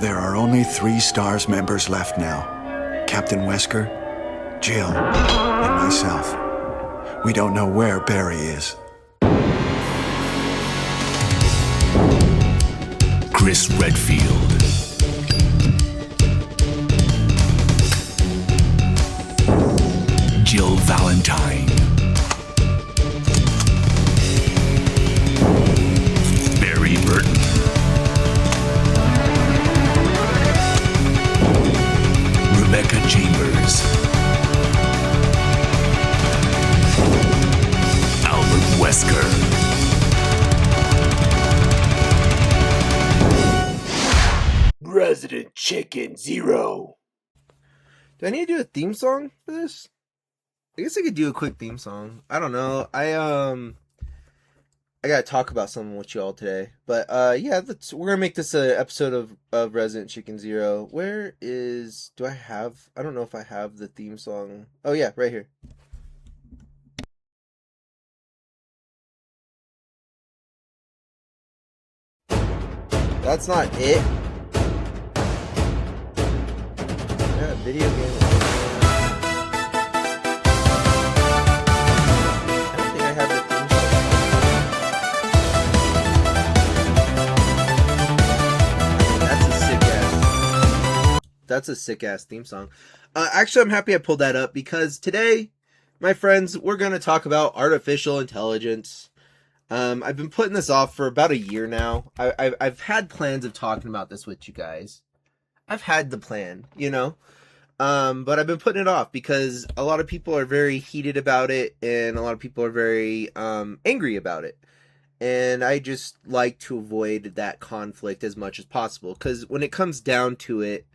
There are only 3 STARS members left now. Captain Wesker, Jill, and myself. We don't know where Barry is. Chris Redfield. Jill Valentine. Barry Burton. Rebecca Chambers. Albert Wesker. Resident Chicken Zero. Do I need to do a theme song for this? I guess I could do a quick theme song. I don't know. I gotta talk about something with you all today. But yeah, we're gonna make this a episode of Resident Chicken Zero. Where is I don't know if I have the theme song. Oh yeah, right here. That's not it. Yeah, video game. I don't think I have the theme song. That's a sick ass theme song. Actually, I'm happy I pulled that up because today, my friends, we're gonna talk about artificial intelligence. I've been putting this off for about a year now. I've had plans of talking about this with you guys. I've had the plan, you know. But I've been putting it off because a lot of people are very heated about it and a lot of people are very angry about it. And I just like to avoid that conflict as much as possible because when it comes down to it,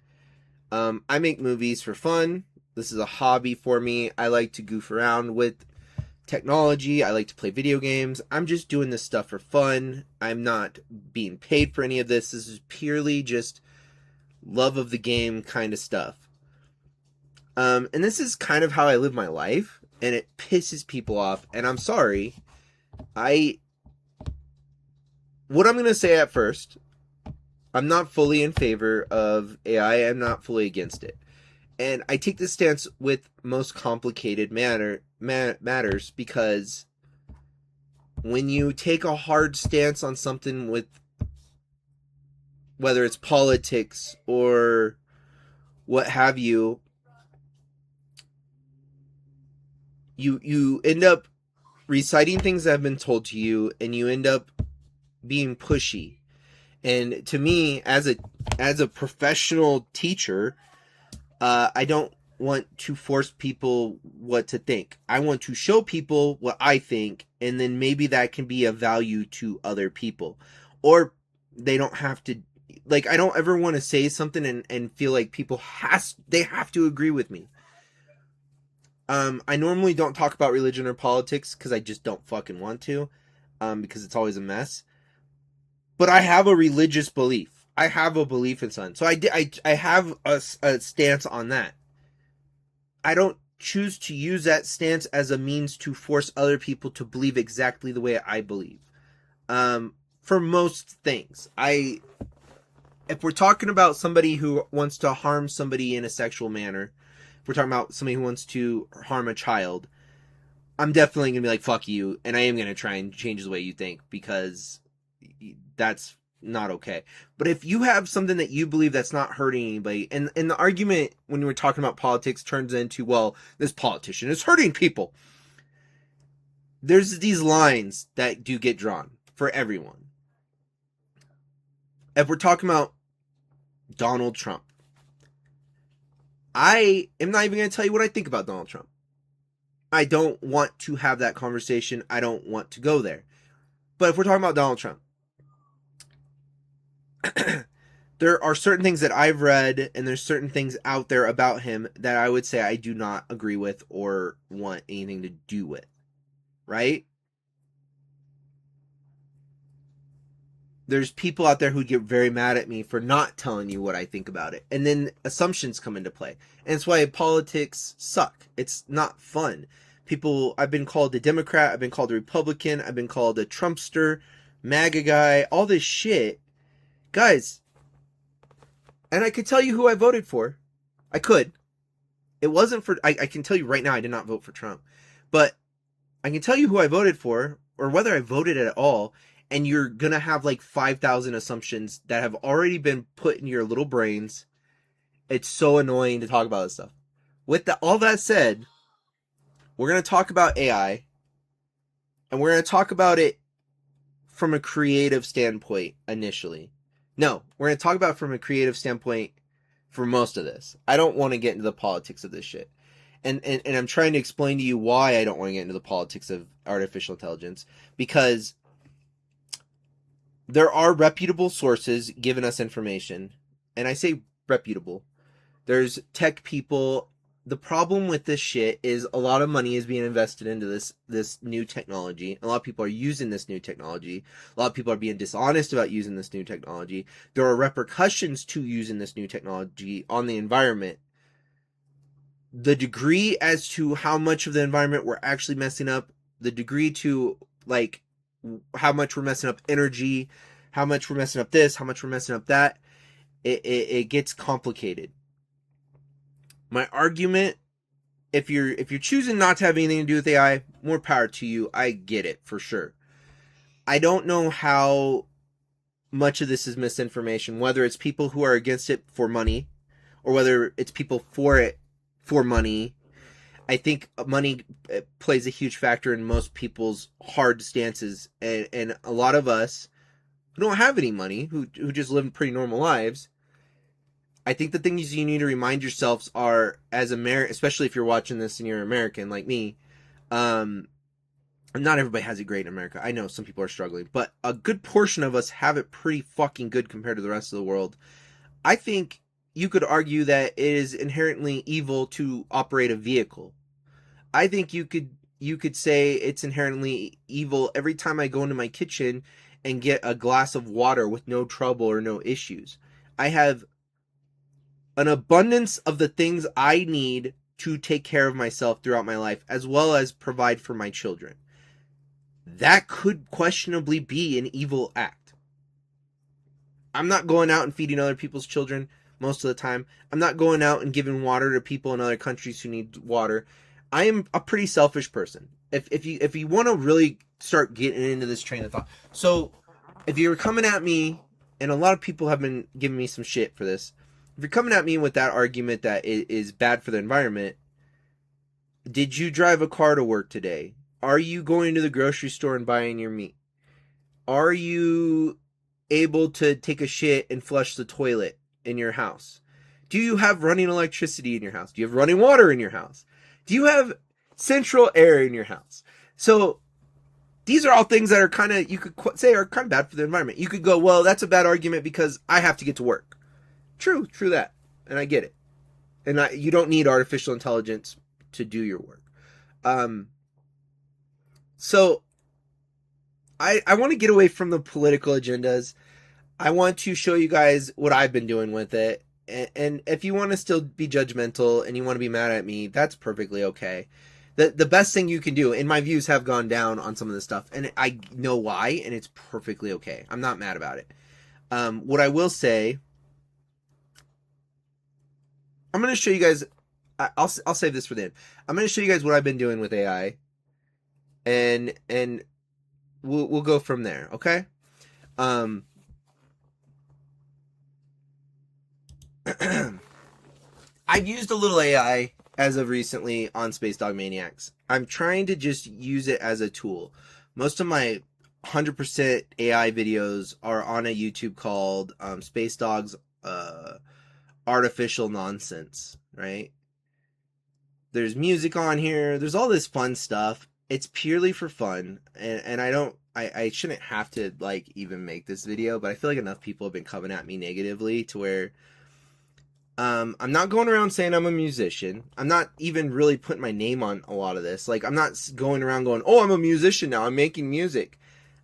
I make movies for fun. This is a hobby for me. I like to goof around with technology. I like to play video games. I'm just doing this stuff for fun. I'm not being paid for any of this. This is purely just love of the game kind of stuff. And this is kind of how I live my life, and it pisses people off, and I'm sorry. What I'm going to say at first, I'm not fully in favor of AI. I'm not fully against it. And I take this stance with most complicated matters because when you take a hard stance on something with whether it's politics or what have you, you end up reciting things that have been told to you and you end up being pushy. And to me, as a professional teacher, I don't want to force people what to think. I want to show people what I think, and then maybe that can be of value to other people. Or they don't have to, like, I don't ever want to say something and feel like people they have to agree with me. I normally don't talk about religion or politics because I just don't fucking want to, because it's always a mess. But I have a religious belief. I have a belief in something. So I have a stance on that. I don't choose to use that stance as a means to force other people to believe exactly the way I believe. For most things. If we're talking about somebody who wants to harm somebody in a sexual manner, if we're talking about somebody who wants to harm a child, I'm definitely going to be like, fuck you, and I am going to try and change the way you think, because that's not okay. But if you have something that you believe that's not hurting anybody, and the argument when we're talking about politics turns into, well, this politician is hurting people. There's these lines that do get drawn for everyone. If we're talking about Donald Trump, I am not even going to tell you what I think about Donald Trump. I don't want to have that conversation. I don't want to go there. But if we're talking about Donald Trump, there are certain things that I've read and there's certain things out there about him that I would say I do not agree with or want anything to do with. Right? There's people out there who get very mad at me for not telling you what I think about it. And then assumptions come into play. And it's why politics suck. It's not fun. I've been called a Democrat, I've been called a Republican, I've been called a Trumpster, MAGA guy, all this shit. Guys, And I could tell you who I voted for. I could. It wasn't for... I can tell you right now I did not vote for Trump. But I can tell you who I voted for, or whether I voted at all, and you're going to have like 5,000 assumptions that have already been put in your little brains. It's so annoying to talk about this stuff. With all that said, we're going to talk about AI, and we're going to talk about it from a creative standpoint initially. No, we're going to talk about it from a creative standpoint for most of this. I don't want to get into the politics of this shit. And I'm trying to explain to you why I don't want to get into the politics of artificial intelligence, because there are reputable sources giving us information. And I say reputable. There's tech people. The problem with this shit is a lot of money is being invested into this new technology. A lot of people are using this new technology. A lot of people are being dishonest about using this new technology. There are repercussions to using this new technology on the environment. The degree as to how much of the environment we're actually messing up, the degree to like how much we're messing up energy, how much we're messing up this, how much we're messing up that, it gets complicated. My argument, if you're choosing not to have anything to do with AI, more power to you. I get it for sure. I don't know how much of this is misinformation, whether it's people who are against it for money or whether it's people for it for money. I think money plays a huge factor in most people's hard stances, and a lot of us who don't have any money, who just live pretty normal lives, I think the things you need to remind yourselves are, as especially if you're watching this and you're American like me, not everybody has it great in America. I know some people are struggling, but a good portion of us have it pretty fucking good compared to the rest of the world. I think you could argue that it is inherently evil to operate a vehicle. I think you could say it's inherently evil every time I go into my kitchen and get a glass of water with no trouble or no issues. I have an abundance of the things I need to take care of myself throughout my life, as well as provide for my children. That could questionably be an evil act. I'm not going out and feeding other people's children most of the time. I'm not going out and giving water to people in other countries who need water. I am a pretty selfish person. If you want to really start getting into this train of thought. So if you're coming at me, and a lot of people have been giving me some shit for this, if you're coming at me with that argument that it is bad for the environment, did you drive a car to work today? Are you going to the grocery store and buying your meat? Are you able to take a shit and flush the toilet in your house? Do you have running electricity in your house? Do you have running water in your house? Do you have central air in your house? So these are all things that are kind of, you could say are kind of bad for the environment. You could go, well, that's a bad argument because I have to get to work. True that. And I get it. And you don't need artificial intelligence to do your work. So I want to get away from the political agendas. I want to show you guys what I've been doing with it. And if you want to still be judgmental and you want to be mad at me, that's perfectly okay. The best thing you can do, and my views have gone down on some of this stuff, and I know why, and it's perfectly okay. I'm not mad about it. What I will say, I'm going to show you guys, I'll save this for the end. I'm going to show you guys what I've been doing with AI, and we'll go from there, okay? I've used a little AI as of recently on Space Dog Maniacs. I'm trying to just use it as a tool. Most of my 100% AI videos are on a YouTube called Space Dog's Artificial Nonsense, right? There's music on here. There's all this fun stuff. It's purely for fun. And I shouldn't have to like even make this video, but I feel like enough people have been coming at me negatively to where I'm not going around saying I'm a musician. I'm not even really putting my name on a lot of this. Like, I'm not going around going, oh, I'm a musician now. I'm making music.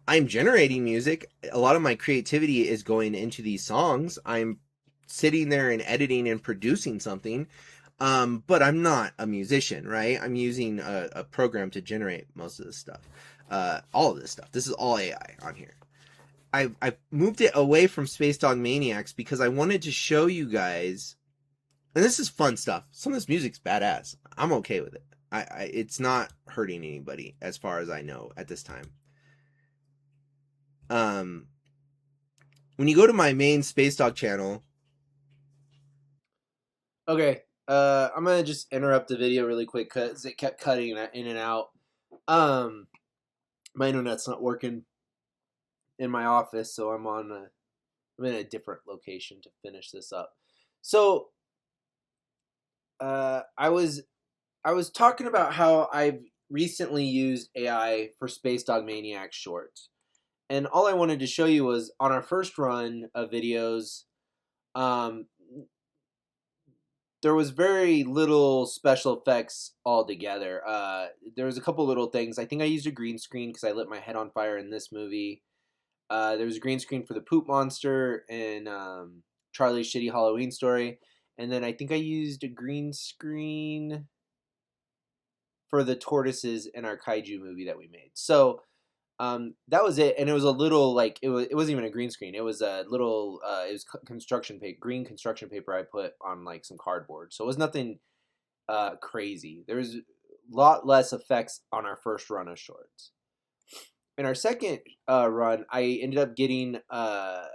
I'm generating music. A lot of my creativity is going into these songs. I'm sitting there and editing and producing something. But I'm not a musician, right? I'm using a program to generate most of this stuff. All of this stuff. This is all AI on here. I moved it away from Space Dog Maniacs because I wanted to show you guys, and this is fun stuff. Some of this music's badass. I'm okay with it. It's not hurting anybody as far as I know at this time. When you go to my main Space Dog channel. Okay, I'm gonna just interrupt the video really quick because it kept cutting in and out. My internet's not working in my office, so I'm in a different location to finish this up. So, I was talking about how I've recently used AI for Space Dog Maniac shorts, and all I wanted to show you was on our first run of videos. There was very little special effects altogether. There was a couple little things. I think I used a green screen because I lit my head on fire in this movie. There was a green screen for the poop monster in Charlie's Shitty Halloween Story. And then I think I used a green screen for the tortoises in our kaiju movie that we made. So that was it. And it was a little like, it wasn't even a green screen. It was a little, it was construction paper, green construction paper I put on like some cardboard. So it was nothing crazy. There was a lot less effects on our first run of shorts. In our second run, I ended up getting a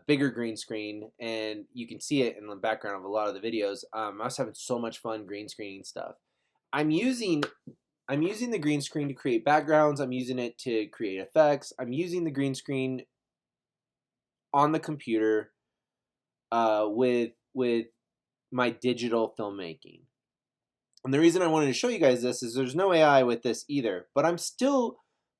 bigger green screen, and you can see it in the background of a lot of the videos. I was having so much fun green screening stuff. I'm using the green screen to create backgrounds. I'm using it to create effects. I'm using the green screen on the computer with my digital filmmaking. And the reason I wanted to show you guys this is there's no AI with this either, but I'm still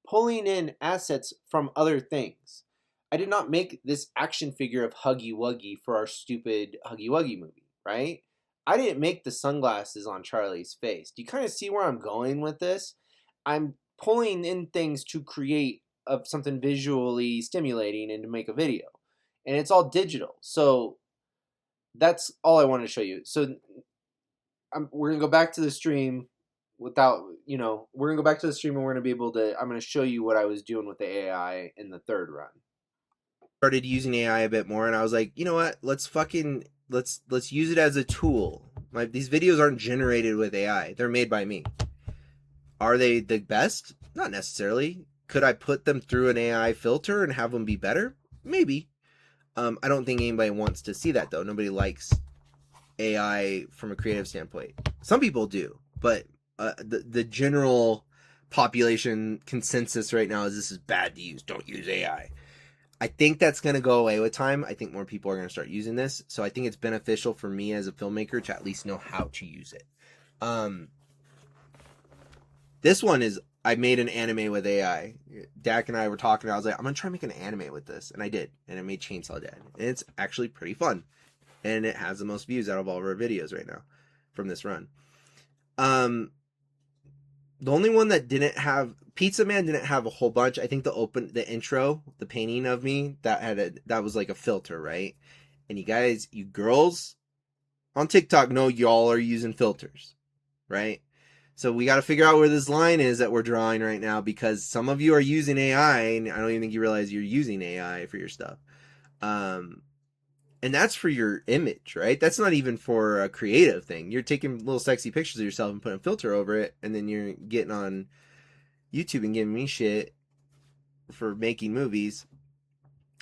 pulling in assets from other things. I did not make this action figure of Huggy Wuggy for our stupid Huggy Wuggy movie, right? I didn't make the sunglasses on Charlie's face. Do you kind of see where I'm going with this? I'm pulling in things to create something visually stimulating and to make a video. And it's all digital. So that's all I wanted to show you. So we're going to go back to the stream we're going to go back to the stream and we're going to be able to, I'm going to show you what I was doing with the AI in the third run. Started using AI a bit more, and I was like, you know what? Let's use it as a tool. These videos aren't generated with AI. They're made by me. Are they the best? Not necessarily. Could I put them through an AI filter and have them be better? Maybe. I don't think anybody wants to see that, though. Nobody likes AI from a creative standpoint. Some people do, but the general population consensus right now is this is bad to use. Don't use AI. I think that's going to go away with time. I think more people are going to start using this. So I think it's beneficial for me as a filmmaker to at least know how to use it. This one is, I made an anime with AI. Dak and I were talking. I was like, I'm going to try to make an anime with this. And I did. And I made Chainsaw Dad. And it's actually pretty fun. And it has the most views out of all of our videos right now from this run. The only one that didn't have, Pizza Man didn't have a whole bunch. I think the intro, the painting of me, that was like a filter, right? And you girls on TikTok know y'all are using filters, right? So we got to figure out where this line is that we're drawing right now, because some of you are using AI, and I don't even think you realize you're using AI for your stuff. And that's for your image, right? That's not even for a creative thing. You're taking little sexy pictures of yourself and putting a filter over it, and then you're getting on YouTube and giving me shit for making movies.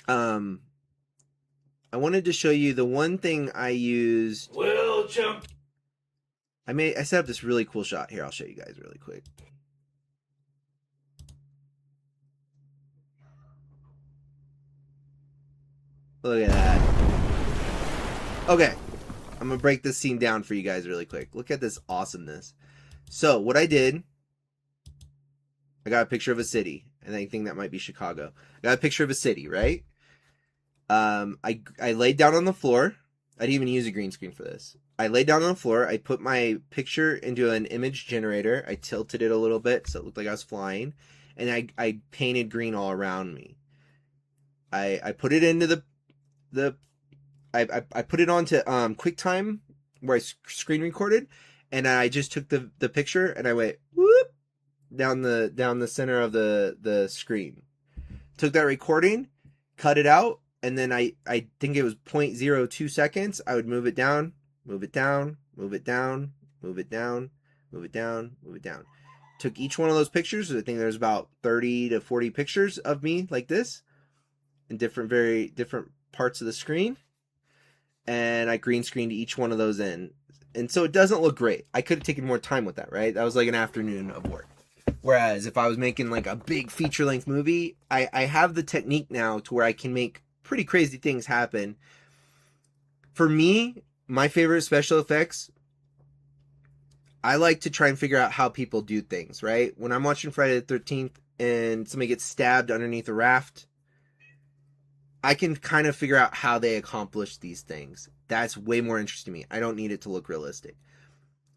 I wanted to show you the one thing I used. Will jump. I set up this really cool shot. Here, I'll show you guys really quick. Look at that. Okay, I'm gonna break this scene down for you guys really quick. Look at this awesomeness. So what I did, I got a picture of a city, and I think that might be Chicago. I got a picture of a city, right? I laid down on the floor. I didn't even use a green screen for this. I laid down on the floor. I put my picture into an image generator. I tilted it a little bit so it looked like I was flying, and I painted green all around me. I put it into I put it onto QuickTime where I screen recorded, and I just took the picture and I went whoop down the center of the screen. took that recording, cut it out, and then I think it was 0.02 seconds. I would move it down, move it down, move it down, move it down, move it down, move it down. Took each one of those pictures. I think there's about 30 to 40 pictures of me like this in very different parts of the screen. And I green screened each one of those in. And so it doesn't look great. I could have taken more time with that, right? That was like an afternoon of work. Whereas if I was making like a big feature-length movie, I have the technique now to where I can make pretty crazy things happen. For me, my favorite special effects, I like to try and figure out how people do things, right? When I'm watching Friday the 13th and somebody gets stabbed underneath a raft, I can kind of figure out how they accomplish these things. That's way more interesting to me. I don't need it to look realistic.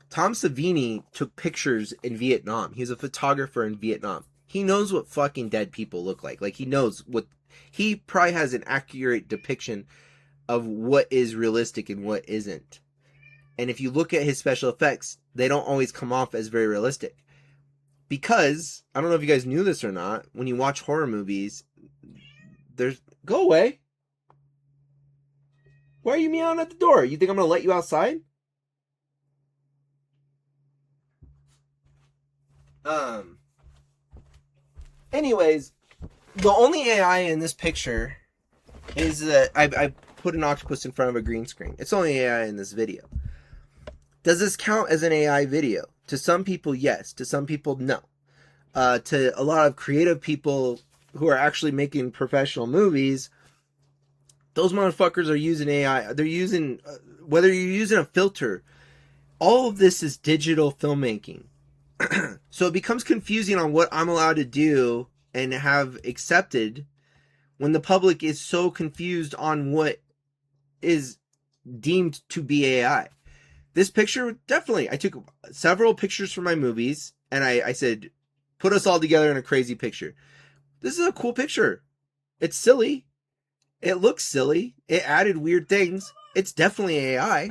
Tom Savini took pictures in Vietnam. He's a photographer in Vietnam. He knows what fucking dead people look like. Like, he knows what... He probably has an accurate depiction of what is realistic and what isn't. And if you look at his special effects, they don't always come off as very realistic. Because, I don't know if you guys knew this or not, when you watch horror movies, there's... Go away. Why are you meowing at the door? You think I'm going to let you outside? Anyways, the only AI in this picture is that I put an octopus in front of a green screen. It's only AI in this video. Does this count as an AI video? To some people, yes. To some people, no. To a lot of creative people who are actually making professional movies, those motherfuckers are using AI. They're using, whether you're using a filter, all of this is digital filmmaking. So it becomes confusing on what I'm allowed to do and have accepted when the public is so confused on what is deemed to be AI. This picture, definitely, I took several pictures for my movies, and I said, put us all together in a crazy picture. This is a cool picture. It's silly. It looks silly. It added weird things. It's definitely AI.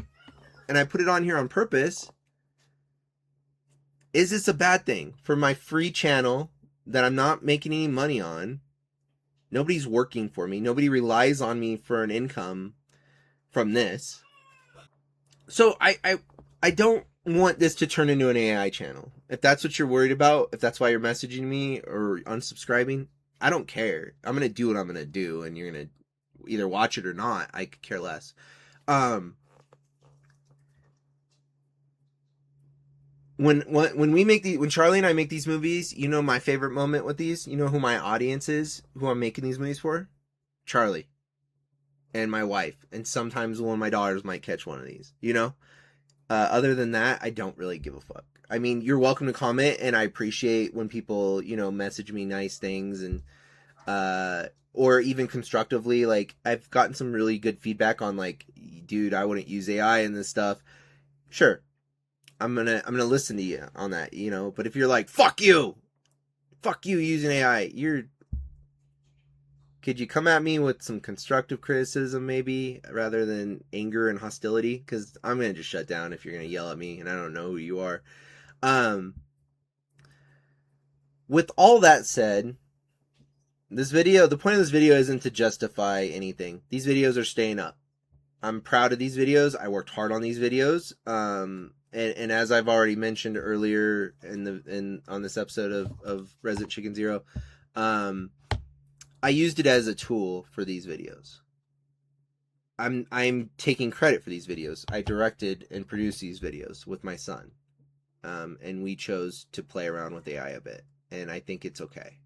And I put it on here on purpose. Is this a bad thing? For my free channel that I'm not making any money on, nobody's working for me. Nobody relies on me for an income from this. So I don't want this to turn into an AI channel. If that's what you're worried about, if that's why you're messaging me or unsubscribing, I don't care. I'm going to do what I'm going to do, and you're going to either watch it or not. I could care less. When Charlie and I make these movies, you know my favorite moment with these? You know who my audience is? Who I'm making these movies for? Charlie. And my wife. And sometimes one of my daughters might catch one of these. You know? Other than that, I don't really give a fuck. I mean, you're welcome to comment, and I appreciate when people, you know, message me nice things and, or even constructively. Like, I've gotten some really good feedback on, like, dude, I wouldn't use AI in this stuff. Sure. I'm gonna listen to you on that, you know, but if you're like, fuck you using AI, could you come at me with some constructive criticism maybe, rather than anger and hostility? Because I'm gonna just shut down if you're gonna yell at me, and I don't know who you are. With all that said, the point of this video isn't to justify anything. These videos are staying up. I'm proud of these videos. I worked hard on these videos. And as I've already mentioned earlier on this episode of Resident Chicken Zero, I used it as a tool for these videos. I'm taking credit for these videos. I directed and produced these videos with my son. And we chose to play around with AI a bit. And I think it's okay.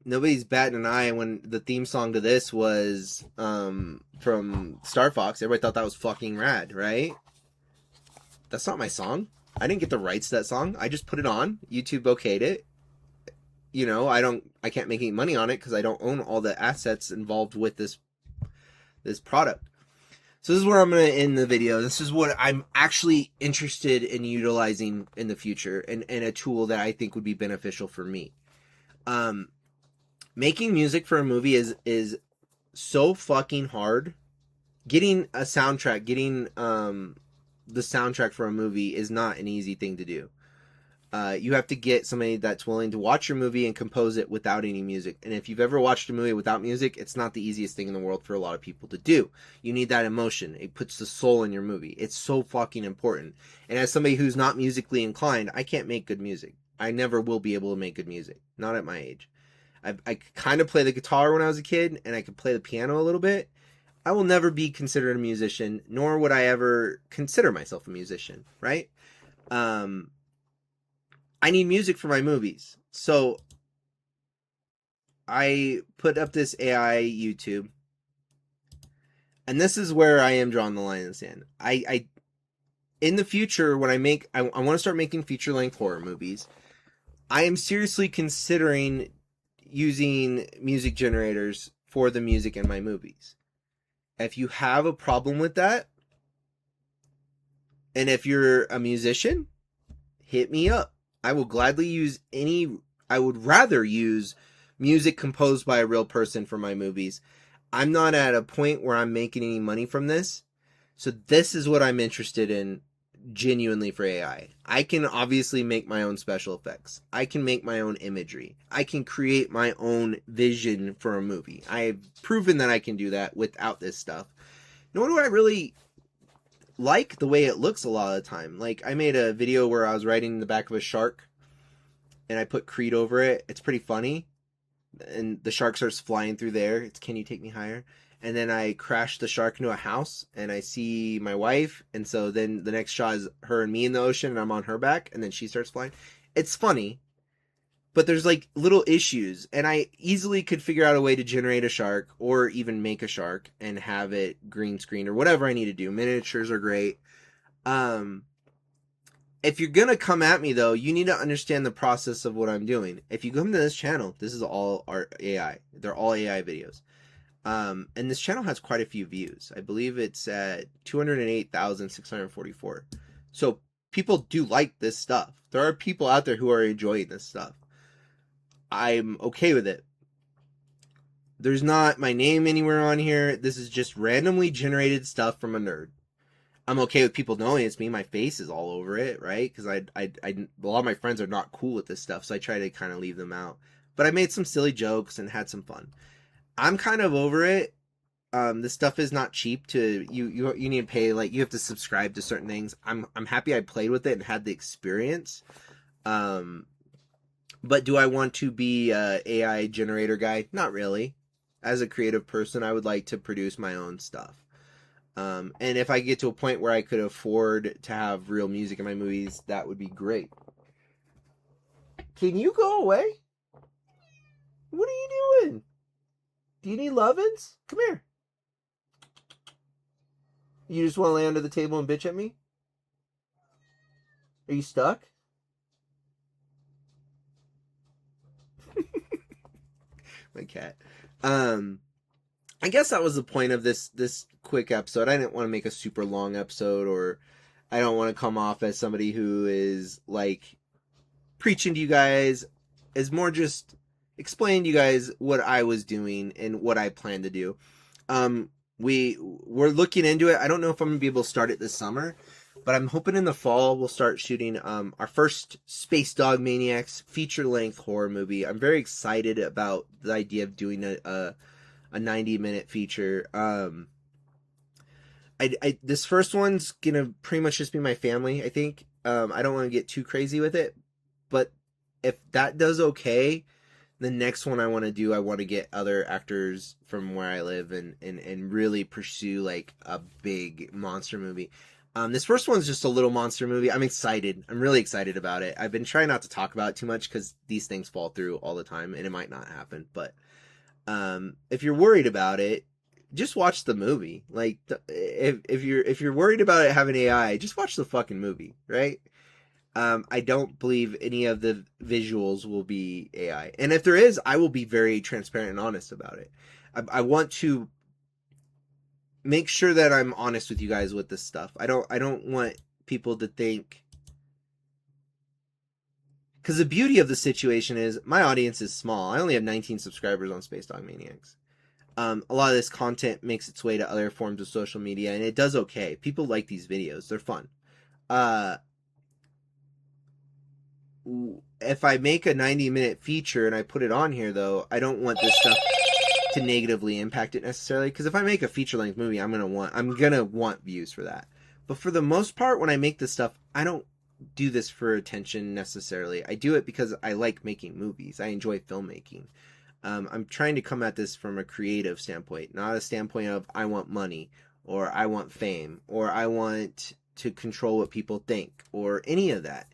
Nobody's batting an eye when the theme song to this was from Star Fox. Everybody thought that was fucking rad, right? That's not my song. I didn't get the rights to that song. I just put it on. YouTube okayed it. You know, I can't make any money on it because I don't own all the assets involved with this product. So this is where I'm going to end the video. This is what I'm actually interested in utilizing in the future, and a tool that I think would be beneficial for me. Making music for a movie is so fucking hard. Getting a soundtrack, the soundtrack for a movie is not an easy thing to do. You have to get somebody that's willing to watch your movie and compose it without any music. And if you've ever watched a movie without music, it's not the easiest thing in the world for a lot of people to do. You need that emotion. It puts the soul in your movie. It's so fucking important. And as somebody who's not musically inclined, I can't make good music. I never will be able to make good music. Not at my age. I kind of play the guitar when I was a kid, and I could play the piano a little bit. I will never be considered a musician, nor would I ever consider myself a musician, right? I need music for my movies. So I put up this AI YouTube. And this is where I am drawing the line in the sand. I in the future, when I want to start making feature-length horror movies, I am seriously considering using music generators for the music in my movies. If you have a problem with that, and if you're a musician, hit me up. I will gladly use I would rather use music composed by a real person for my movies. I'm not at a point where I'm making any money from this. So this is what I'm interested in genuinely for AI. I can obviously make my own special effects. I can make my own imagery. I can create my own vision for a movie. I've proven that I can do that without this stuff. Nor do I really like the way it looks a lot of the time. Like, I made a video where I was riding the back of a shark and I put Creed over it. It's pretty funny. And the shark starts flying through there. It's Can You Take Me Higher? And then I crash the shark into a house and I see my wife. And so then the next shot is her and me in the ocean and I'm on her back and then she starts flying. It's funny, but there's like little issues, and I easily could figure out a way to generate a shark or even make a shark and have it green screen or whatever I need to do. Miniatures are great. If you're gonna come at me though, you need to understand the process of what I'm doing. If you come to this channel, this is all our AI. They're all AI videos. And this channel has quite a few views. I believe it's at 208,644. So people do like this stuff. There are people out there who are enjoying this stuff. I'm okay with it. There's not my name anywhere on here. This is just randomly generated stuff from a nerd. I'm okay with people knowing it's me. My face is all over it, right? Because a lot of my friends are not cool with this stuff, so I try to kind of leave them out. But I made some silly jokes and had some fun. I'm kind of over it. This stuff is not cheap to you need to pay, like, you have to subscribe to certain things. I'm happy I played with it and had the experience. But do I want to be a AI generator guy? Not really. As a creative person, I would like to produce my own stuff. And if I get to a point where I could afford to have real music in my movies, that would be great. Can you go away? What are you doing? Do you need lovin's? Come here. You just want to lay under the table and bitch at me? Are you stuck? My cat. I guess that was the point of this quick episode. I didn't want to make a super long episode, or I don't want to come off as somebody who is like preaching to you guys. It's more just explaining to you guys what I was doing and what I plan to do. We're looking into it. I don't know if I'm gonna be able to start it this summer, but I'm hoping in the fall we'll start shooting our first Space Dog Maniacs feature-length horror movie. I'm very excited about the idea of doing a 90-minute feature. This first one's gonna pretty much just be my family, I think. I don't want to get too crazy with it, but if that does okay, the next one I want to get other actors from where I live and really pursue like a big monster movie. This first one's just a little monster movie. I'm excited. I'm really excited about it. I've been trying not to talk about it too much because these things fall through all the time and it might not happen. But if you're worried about it, just watch the movie. Like, if you're worried about it having AI, just watch the fucking movie, right? I don't believe any of the visuals will be AI. And if there is, I will be very transparent and honest about it. I want to make sure that I'm honest with you guys with this stuff. I don't want people to think, because the beauty of the situation is my audience is small. I only have 19 subscribers on Space Dog Maniacs. A lot of this content makes its way to other forms of social media, and it does okay. People like these videos. They're fun. if I make a 90-minute feature and I put it on here, though, I don't want this stuff to negatively impact it necessarily. Because if I make a feature-length movie, I'm gonna want views for that. But for the most part, when I make this stuff, I don't do this for attention necessarily. I do it because I like making movies. I enjoy filmmaking. I'm trying to come at this from a creative standpoint, not a standpoint of I want money or I want fame or I want to control what people think or any of that.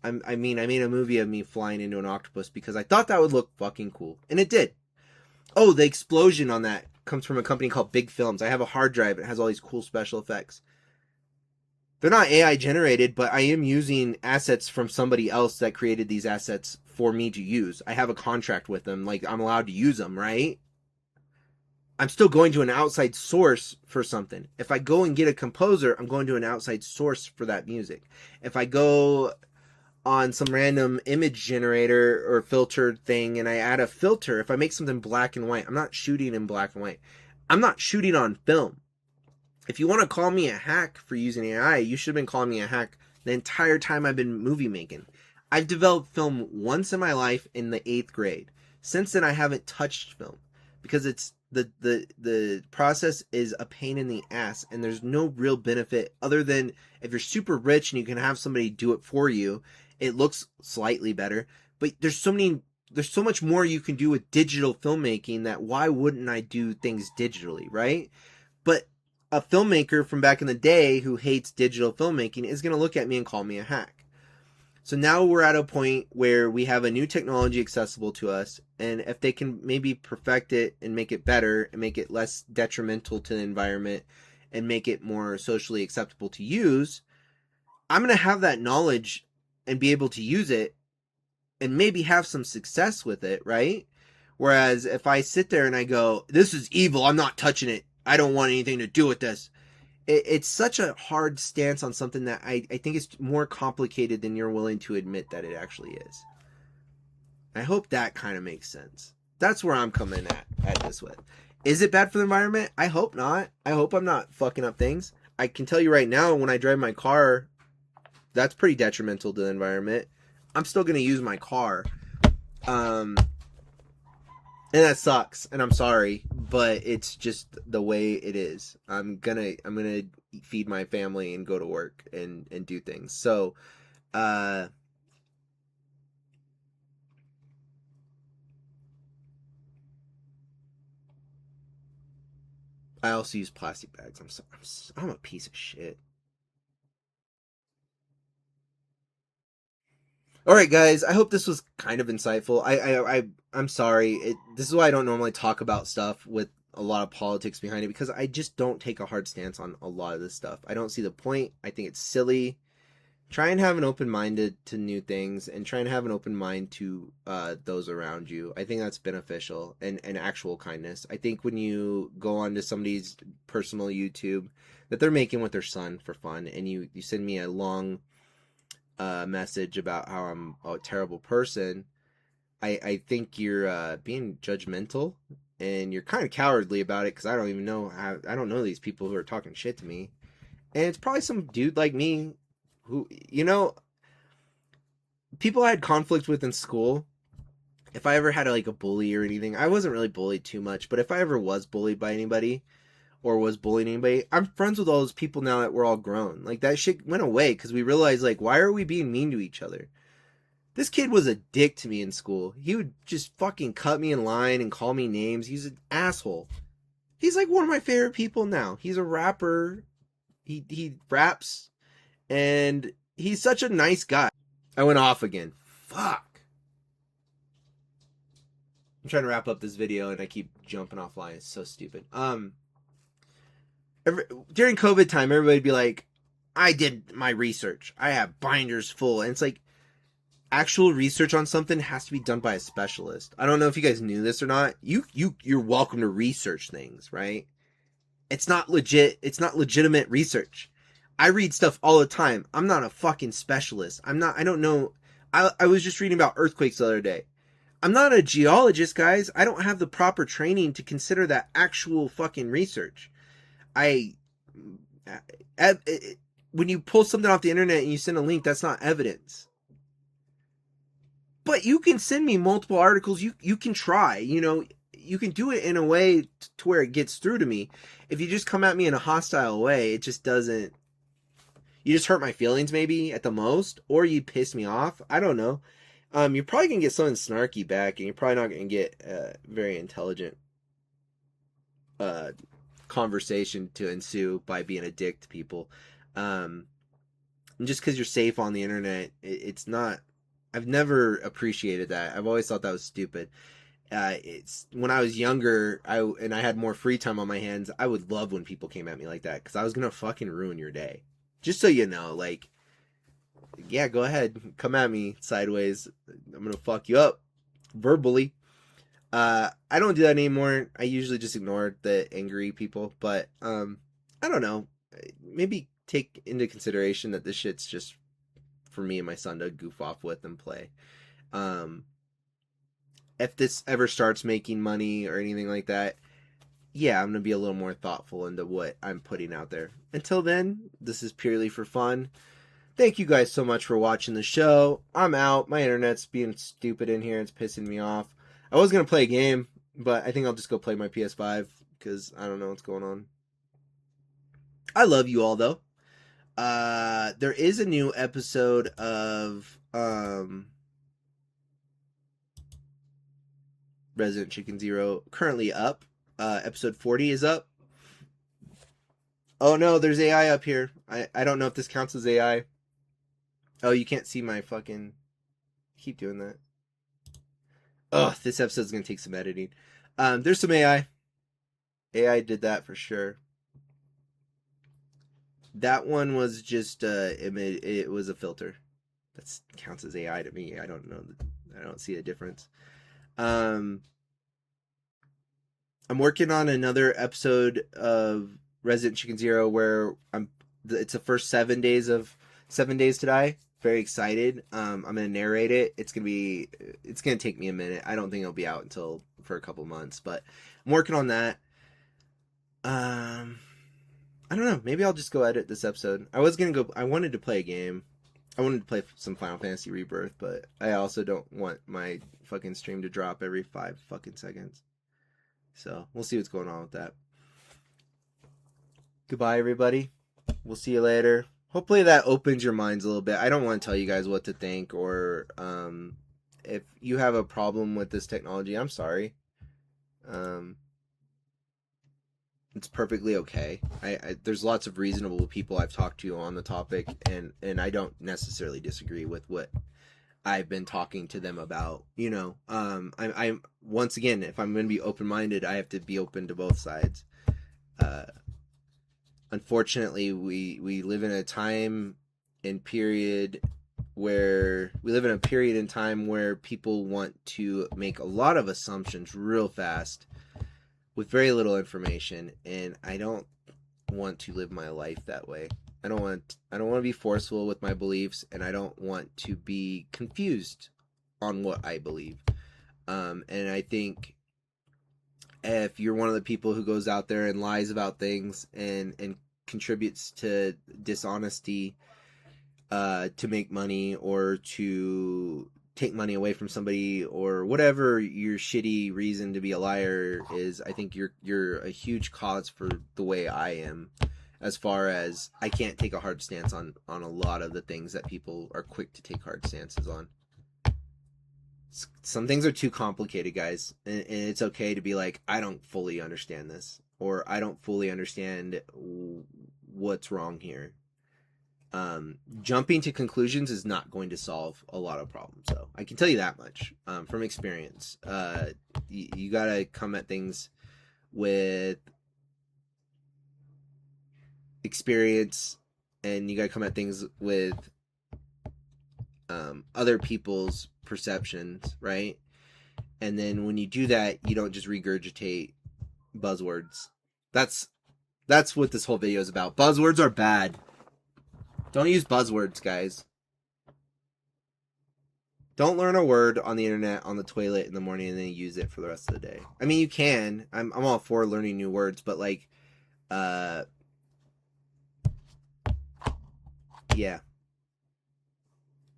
I mean, I made a movie of me flying into an octopus because I thought that would look fucking cool, and it did. Oh, the explosion on that comes from a company called Big Films. I have a hard drive. It has all these cool special effects. They're not AI generated, but I am using assets from somebody else that created these assets for me to use. I have a contract with them. Like, I'm allowed to use them, right? I'm still going to an outside source for something. If I go and get a composer, I'm going to an outside source for that music. If I go on some random image generator or filter thing and I add a filter, if I make something black and white, I'm not shooting in black and white. I'm not shooting on film. If you want to call me a hack for using AI, you should have been calling me a hack the entire time I've been movie making. I've developed film once in my life in the 8th grade. Since then, I haven't touched film because it's the process is a pain in the ass and there's no real benefit other than if you're super rich and you can have somebody do it for you, it looks slightly better. But there's so much more you can do with digital filmmaking that why wouldn't I do things digitally, right? But a filmmaker from back in the day who hates digital filmmaking is going to look at me and call me a hack. So now we're at a point where we have a new technology accessible to us, and if they can maybe perfect it and make it better and make it less detrimental to the environment and make it more socially acceptable to use, I'm going to have that knowledge and be able to use it and maybe have some success with it, right? Whereas if I sit there and I go, this is evil, I'm not touching it, I don't want anything to do with this. It's such a hard stance on something that I think is more complicated than you're willing to admit that it actually is. I hope that kind of makes sense. That's where I'm coming at this with. Is it bad for the environment? I hope not. I hope I'm not fucking up things. I can tell you right now, when I drive my car, that's pretty detrimental to the environment. I'm still going to use my car. And that sucks, and I'm sorry, but it's just the way it is. I'm gonna feed my family and go to work and do things. So, I also use plastic bags. I'm a piece of shit. All right, guys. I hope this was kind of insightful. I'm sorry. This is why I don't normally talk about stuff with a lot of politics behind it, because I just don't take a hard stance on a lot of this stuff. I don't see the point. I think it's silly. Try and have an open mind to new things, and try and have an open mind to those around you. I think that's beneficial and actual kindness. I think when you go onto somebody's personal YouTube that they're making with their son for fun, and you send me a long message about how I'm a terrible person, I think you're being judgmental, and you're kind of cowardly about it, because I don't know these people who are talking shit to me, and it's probably some dude like me who, people I had conflict with in school. If I ever had like a bully or anything, I wasn't really bullied too much, but if I ever was bullied by anybody or was bullying anybody, I'm friends with all those people now that we're all grown. Like, that shit went away because we realized, like, why are we being mean to each other? This kid was a dick to me in school. He would just fucking cut me in line and call me names. He's an asshole. He's like one of my favorite people now. He's a rapper. He raps, and he's such a nice guy. I went off again. Fuck. I'm trying to wrap up this video and I keep jumping offline. It's so stupid. During COVID time, everybody'd be like, I did my research. I have binders full. And it's like, actual research on something has to be done by a specialist. I don't know if you guys knew this or not. You're welcome to research things, right? It's not legit. It's not legitimate research. I read stuff all the time. I'm not a fucking specialist. I don't know. I was just reading about earthquakes the other day. I'm not a geologist, guys. I don't have the proper training to consider that actual fucking research. When you pull something off the internet and you send a link, that's not evidence. But you can send me multiple articles. You can try. You can do it in a way to where it gets through to me. If you just come at me in a hostile way, it just doesn't. You just hurt my feelings maybe at the most, or you piss me off. I don't know. You're probably gonna get something snarky back, and you're probably not gonna get very intelligent conversation to ensue by being a dick to people. And just because you're safe on the internet, it's not. I've never appreciated that. I've always thought that was stupid. It's when I was younger, I had more free time on my hands. I would love when people came at me like that, because I was gonna fucking ruin your day. Just so you know, like, yeah, go ahead, come at me sideways. I'm gonna fuck you up verbally. I don't do that anymore. I usually just ignore the angry people, but I don't know. Maybe take into consideration that this shit's just for me and my son to goof off with and play. If this ever starts making money or anything like that, yeah, I'm gonna be a little more thoughtful into what I'm putting out there. Until then, this is purely for fun. Thank you guys so much for watching the show. I'm out. My internet's being stupid in here. It's pissing me off. I was gonna play a game, but I think I'll just go play my PS5 because I don't know what's going on. I love you all though. There is a new episode of Resident Chicken Zero currently up. Episode 40 is up. Oh no, there's AI up here. I don't know if this counts as AI. Oh, you can't see my fucking... Keep doing that. Ugh, this episode's gonna take some editing. There's some AI. AI did that for sure. That one was just it was a filter. That counts as AI to me. I don't know. I don't see a difference. I'm working on another episode of Resident Chicken Zero where it's the first 7 days to Die. Very excited. I'm gonna narrate it. It's gonna take me a minute. I don't think it'll be out for a couple months, but I'm working on that. I don't know. Maybe I'll just go edit this episode. I wanted to play a game. I wanted to play some Final Fantasy Rebirth, but I also don't want my fucking stream to drop every 5 fucking seconds. So, we'll see what's going on with that. Goodbye, everybody. We'll see you later. Hopefully that opens your minds a little bit. I don't want to tell you guys what to think, or if you have a problem with this technology, I'm sorry. It's perfectly okay. There's lots of reasonable people I've talked to on the topic, and I don't necessarily disagree with what I've been talking to them about. I'm once again, if I'm going to be open-minded, I have to be open to both sides. Unfortunately, we live in a time and period where people want to make a lot of assumptions real fast with very little information, and I don't want to live my life that way. I don't want to be forceful with my beliefs, and I don't want to be confused on what I believe. And I think if you're one of the people who goes out there and lies about things and contributes to dishonesty to make money or to take money away from somebody or whatever your shitty reason to be a liar is, I think you're a huge cause for the way I am, as far as I can't take a hard stance on a lot of the things that people are quick to take hard stances on. Some things are too complicated, guys, and it's okay to be like, I don't fully understand this, or I don't fully understand what's wrong here. Jumping to conclusions is not going to solve a lot of problems, so I can tell you that much from experience. You gotta come at things with experience, and you gotta come at things with other people's perceptions, right? And then when you do that, you don't just regurgitate buzzwords. That's what this whole video is about. Buzzwords are bad. Don't use buzzwords, guys. Don't learn a word on the internet on the toilet in the morning and then use it for the rest of the day. I mean, you can. I'm all for learning new words, but like, yeah.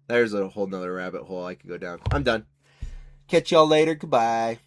There's a whole nother rabbit hole I could go down. I'm done. Catch y'all later. Goodbye.